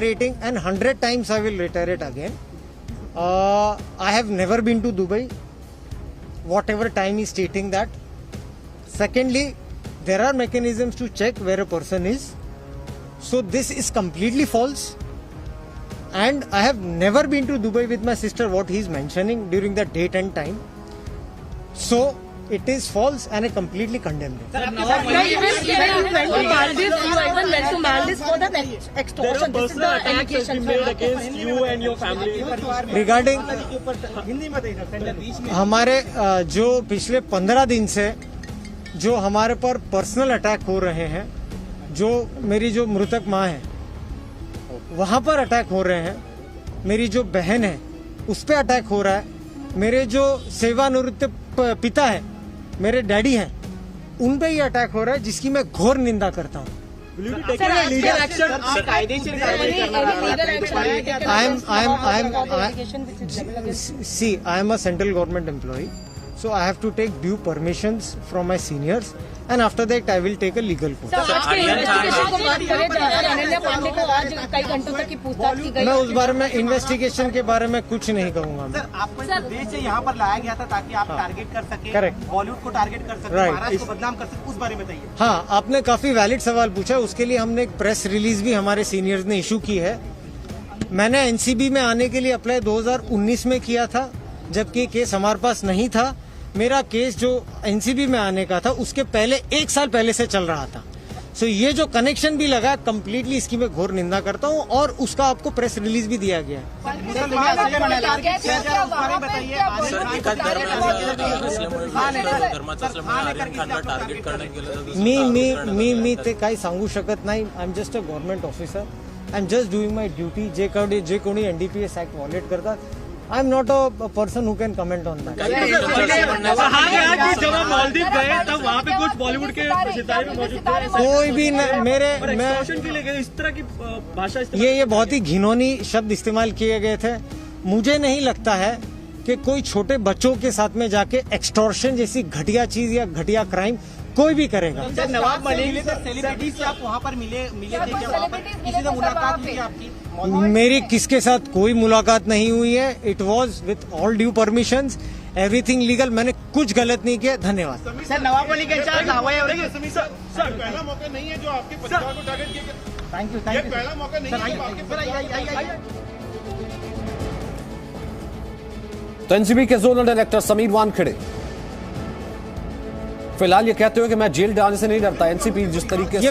reiterating, and 100 times I will reiterate again. I have never been to Dubai, whatever time he's stating that. Secondly, there are mechanisms to check where a person is. So this is completely false. And I have never been to Dubai with my sister, what he's mentioning during the date and time. So it is false and I completely condemn it. When you went to Maldives, you even went to Maldives for the extortion. This is the allegation made against you and your family. Regarding हमारे जो पिछले 15 दिन से जो हमारे पर personal attack हो रहे हैं, जो मेरी जो मृतक माँ है वहाँ पर अटैक हो रहे हैं, मेरी जो बहन है उस पर अटैक हो रहा है, मेरे जो सेवानिवृत्त पिता है, मेरे डैडी हैं, उन पे ये अटैक हो रहा है, जिसकी मैं घोर निंदा करता हूँ। I am a central government employee, so I have to take due permissions from my seniors, and after that I will take a legal course. मैं उस बारे में इन्वेस्टिगेशन के बारे में कुछ नहीं कहूँगा। सर, आपको इस देश से यहाँ पर लाया गया था ताकि आप टारगेट कर सके, करेक्ट, बॉलीवुड को टारगेट कर सके, महाराष्ट्र को बदनाम कर सके, उस बारे में बताइए। हाँ, आपने काफी वैलिड सवाल पूछा, उसके लिए हमने एक प्रेस रिलीज भी हमारे सीनियर्स ने इशू की है। मैंने एनसीबी में आने के लिए अप्लाई 2019 में किया था, जबकि केस हमारे पास नहीं था। मेरा केस जो एनसीबी में आने का था उसके पहले 1 साल पहले से चल रहा था। सो ये जो कनेक्शन भी लगा, कंप्लीटली इसकी मैं घोर निंदा करता हूँ और उसका आपको प्रेस रिलीज भी दिया गया है। मी ते काही सांगू शकत नाही। I am just a government officer, I am just doing my duty. जे कोणी एनडीपीएस ऍक्ट व्हायोलेट करतात, I am not a person who can comment on that. जब आप मालदीव गए तब वहाँ पे कुछ बॉलीवुड के सितारे भी मौजूद थे, कोई भी मैं के लिए इस तरह की भाषा, ये बहुत ही घिनौनी शब्द इस्तेमाल किए गए थे। मुझे नहीं लगता है कि कोई छोटे बच्चों के साथ में जाके एक्सटॉर्शन जैसी घटिया चीज या घटिया क्राइम कोई भी करेगा। नवाब मलिक सेलिब्रिटी से आप वहाँ पर मिले थे क्या? वहाँ पर किसी से मुलाकात हुई आपकी? मेरी किसके साथ कोई मुलाकात नहीं हुई है। It was with all due permissions, everything legal. मैंने कुछ गलत नहीं किया। धन्यवाद। सर, नवाब मलिक के साथ पहला मौका नहीं है जो आपके परिवार को टारगेट किया। Thank you. पहला मौका नहीं है जो आपके तो एनसीबी के जोनल डायरेक्टर समीर वानखेड़े फिलहाल ये कहते हो कि मैं जेल जाने से नहीं डरता। एनसीबी जिस तरीके से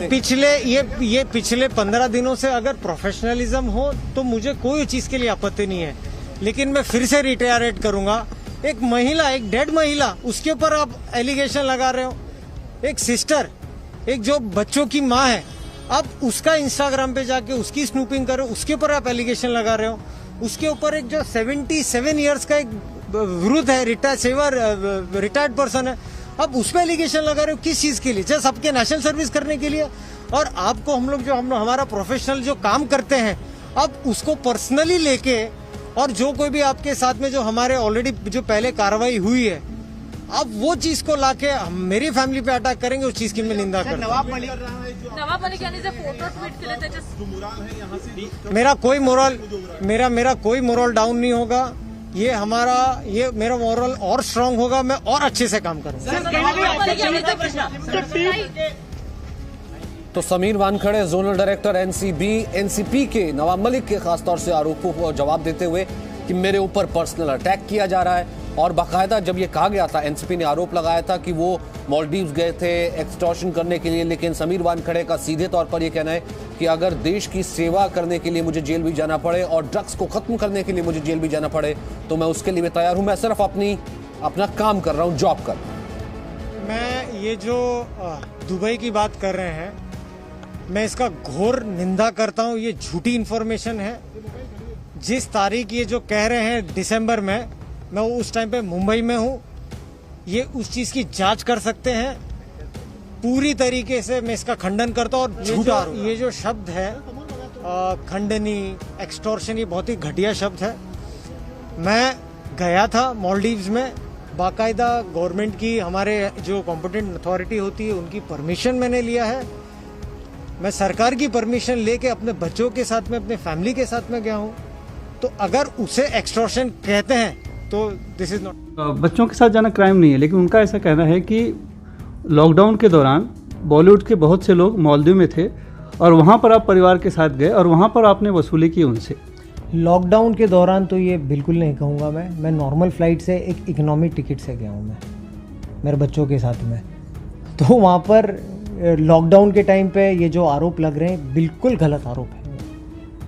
ये पिछले 15 दिनों से अगर प्रोफेशनलिज्म हो तो मुझे कोई चीज के लिए आपत्ति नहीं है, लेकिन मैं फिर से रिटायरेट करूंगा। एक महिला, एक डेड महिला, उसके ऊपर आप एलिगेशन लगा रहे हो। एक सिस्टर, एक जो बच्चों की माँ है, आप उसका इंस्टाग्राम पे जाके उसकी स्नूपिंग करो, उसके ऊपर आप एलिगेशन लगा रहे हो। उसके ऊपर एक जो 77 ईयर्स का एक वृद्ध है, रिटायर्ड पर्सन है, अब उस पर एलिगेशन लगा रहे हो। किस चीज के लिए? जस्ट आपके नेशनल सर्विस करने के लिए। और आपको हम लोग हमारा प्रोफेशनल जो काम करते हैं, अब उसको पर्सनली लेके, और जो कोई भी आपके साथ में जो हमारे ऑलरेडी जो पहले कार्रवाई हुई है, अब वो चीज को लाके मेरी फैमिली पे अटैक करेंगे, उस चीज की मैं निंदा करता हूँ। नवाब मलिक यानी जो फोटो ट्वीट के लिए मेरा कोई मोरल डाउन नहीं होगा। ये मेरा मोरल और स्ट्रांग होगा, मैं और अच्छे से काम करूंगा। तो Sameer Wankhede zonal director NCP के नवाब मलिक के खासतौर से आरोपों को जवाब देते हुए कि मेरे ऊपर पर्सनल अटैक किया जा रहा है। और बाकायदा जब ये कहा गया था, एनसीपी ने आरोप लगाया था कि वो मालदीव्स गए थे एक्सटॉर्शन करने के लिए, लेकिन समीर वानखेड़े का सीधे तौर पर यह कहना है कि अगर देश की सेवा करने के लिए मुझे जेल भी जाना पड़े और ड्रग्स को खत्म करने के लिए मुझे जेल भी जाना पड़े तो मैं उसके लिए तैयार हूं। मैं सिर्फ अपना काम कर रहा हूं, जॉब कर। मैं ये जो दुबई की बात कर रहे हैं, मैं इसका घोर निंदा करता हूं। ये झूठी इंफॉर्मेशन है। जिस तारीख ये जो कह रहे हैं दिसंबर में, मैं उस टाइम पे मुंबई में हूं। ये उस चीज की जांच कर सकते हैं। पूरी तरीके से मैं इसका खंडन करता हूं। और झूठा ये जो शब्द है खंडनी, एक्सटॉर्शन, ये बहुत ही घटिया शब्द है। मैं गया था मालदीव्स में, बाकायदा गवर्नमेंट की, हमारे जो कॉम्पिटेंट अथॉरिटी होती है उनकी परमिशन मैंने लिया है। मैं सरकार की परमिशन लेके अपने बच्चों के साथ में, अपने फैमिली के साथ में गया हूँ। तो अगर उसे एक्सटॉर्शन कहते हैं तो दिस इज नॉट। बच्चों के साथ जाना क्राइम नहीं है, लेकिन उनका ऐसा कहना है कि लॉकडाउन के दौरान बॉलीवुड के बहुत से लोग मालदीव में थे और वहाँ पर आप परिवार के साथ गए और वहाँ पर आपने वसूली की उनसे। लॉकडाउन के दौरान तो ये बिल्कुल नहीं कहूँगा मैं नॉर्मल फ्लाइट से एक इकोनॉमिक टिकट से गया हूँ मैं मेरे बच्चों के साथ में। तो वहाँ पर लॉकडाउन के टाइम पे ये जो आरोप लग रहे हैं बिल्कुल गलत आरोप है।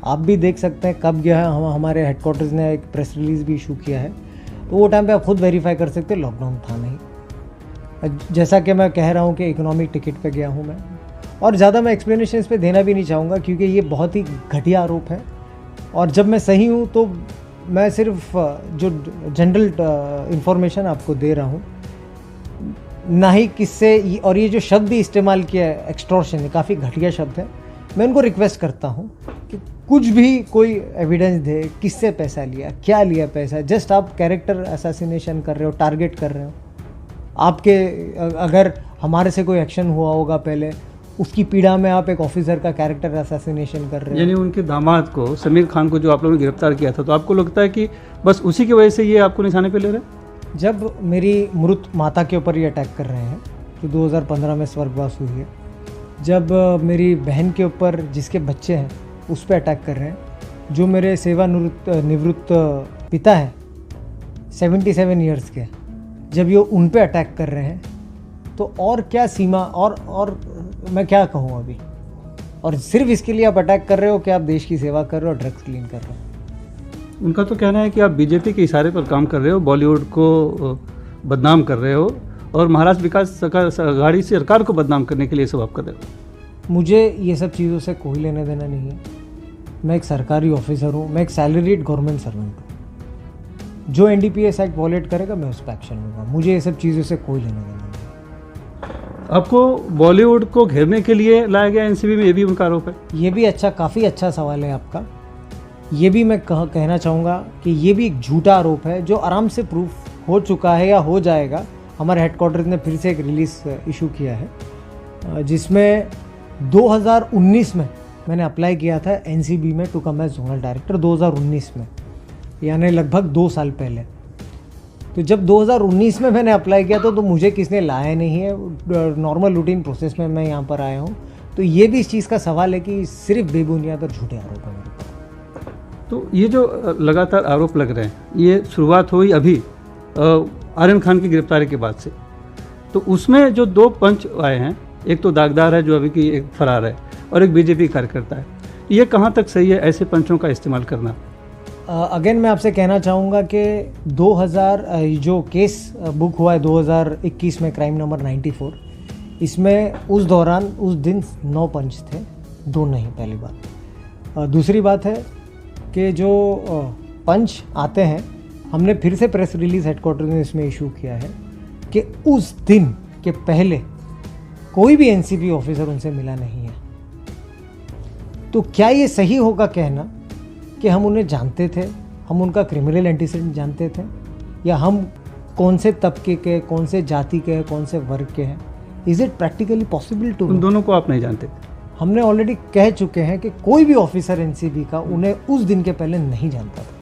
आप भी देख सकते हैं कब गया है, हमारे हेडक्वार्टर्स ने एक प्रेस रिलीज़ भी इशू किया है, तो वो टाइम पे आप खुद वेरीफाई कर सकते हैं लॉकडाउन था नहीं। जैसा कि मैं कह रहा हूँ कि इकोनॉमिक टिकट पे गया हूँ मैं, और ज़्यादा मैं एक्सप्लेनेशन इस पर देना भी नहीं चाहूँगा क्योंकि ये बहुत ही घटिया आरोप है। और जब मैं सही हूँ तो मैं सिर्फ जो जनरल इंफॉर्मेशन आपको दे रहा हूँ, ना ही किससे, और ये जो शब्द भी इस्तेमाल किया है एक्सटॉर्शन, ये काफ़ी घटिया शब्द है। मैं उनको रिक्वेस्ट करता हूँ कि कुछ भी कोई एविडेंस दे, किससे पैसा लिया, क्या लिया पैसा। जस्ट आप कैरेक्टर असैसिनेशन कर रहे हो, टारगेट कर रहे हो। आपके अगर हमारे से कोई एक्शन हुआ होगा पहले, उसकी पीड़ा में आप एक ऑफिसर का कैरेक्टर असैसिनेशन कर रहे हो। यानी उनके दामाद को, समीर खान को, जो आप लोगों ने गिरफ्तार किया था, तो आपको लगता है कि बस उसी की वजह से ये आपको निशाने पे ले रहे हैं? जब मेरी मृत माता के ऊपर ये अटैक कर रहे हैं जो 2015 में स्वर्गवास हुई है, जब मेरी बहन के ऊपर जिसके बच्चे हैं उस पर अटैक कर रहे हैं, जो मेरे सेवानिवृत्त पिता हैं 77 इयर्स के, जब ये उन पे अटैक कर रहे हैं, तो और क्या सीमा, और मैं क्या कहूँ अभी। और सिर्फ इसके लिए आप अटैक कर रहे हो कि आप देश की सेवा कर रहे हो, ड्रग्स क्लीन कर रहे हो। उनका तो कहना है कि आप बीजेपी के इशारे पर काम कर रहे हो, बॉलीवुड को बदनाम कर रहे हो और महाराष्ट्र विकास आघाड़ी सरकार को बदनाम करने के लिए सब आप कर रहे हो। मुझे ये सब चीज़ों से कोई लेना देना नहीं है। मैं एक सरकारी ऑफिसर हूँ, मैं एक सैलरीड गवर्नमेंट सर्वेंट हूँ। जो NDPS एक्ट वॉलेट करेगा मैं उस पर एक्शन लूँगा। मुझे ये सब चीज़ों से कोई लेना देना नहीं। आपको बॉलीवुड को घेरने के लिए लाया गया NCB में, ये भी उनका आरोप है? ये भी काफ़ी अच्छा सवाल है आपका। ये भी मैं कहना चाहूँगा कि ये भी एक झूठा आरोप है जो आराम से प्रूफ हो चुका है या हो जाएगा। हमारे हेडक्वार्टर्स ने फिर से एक रिलीज़ इशू किया है जिसमें 2019 में मैंने अप्लाई किया था NCB में to come as zonal director, 2019 में, यानी लगभग 2 साल पहले। तो जब 2019 में मैंने अप्लाई किया तो मुझे किसने लाया नहीं है। नॉर्मल रूटीन प्रोसेस में मैं यहाँ पर आया हूँ। तो ये भी इस चीज़ का सवाल है कि सिर्फ बेबुनियाद और झूठे आरोप है मेरे ऊपर। तो ये जो लगातार आरोप लग रहे हैं, ये शुरुआत हुई अभी आर्यन खान की गिरफ्तारी के बाद से। तो उसमें जो 2 पंच आए हैं, एक तो दागदार है जो अभी की एक फरार है, और एक बीजेपी कार्यकर्ता है। ये कहाँ तक सही है ऐसे पंचों का इस्तेमाल करना? अगेन मैं आपसे कहना चाहूँगा कि 2000 जो केस बुक हुआ है 2021 में, क्राइम नंबर 94, इसमें उस दौरान उस दिन 9 पंच थे, 2 नहीं, पहली बात। दूसरी बात है कि जो पंच आते हैं, हमने फिर से प्रेस रिलीज हेडक्वार्टर ने इसमें इशू किया है कि उस दिन के पहले कोई भी NCB ऑफिसर उनसे मिला नहीं है। तो क्या ये सही होगा कहना कि हम उन्हें जानते थे, हम उनका क्रिमिनल एंटीसेडेंट जानते थे, या हम कौन से तबके के, कौन से जाति के, कौन से वर्ग के हैं? Is it practically possible to? उन दोनों को आप नहीं जानते? हमने ऑलरेडी कह चुके हैं कि कोई भी ऑफिसर NCB का उन्हें उस दिन के पहले नहीं जानता था।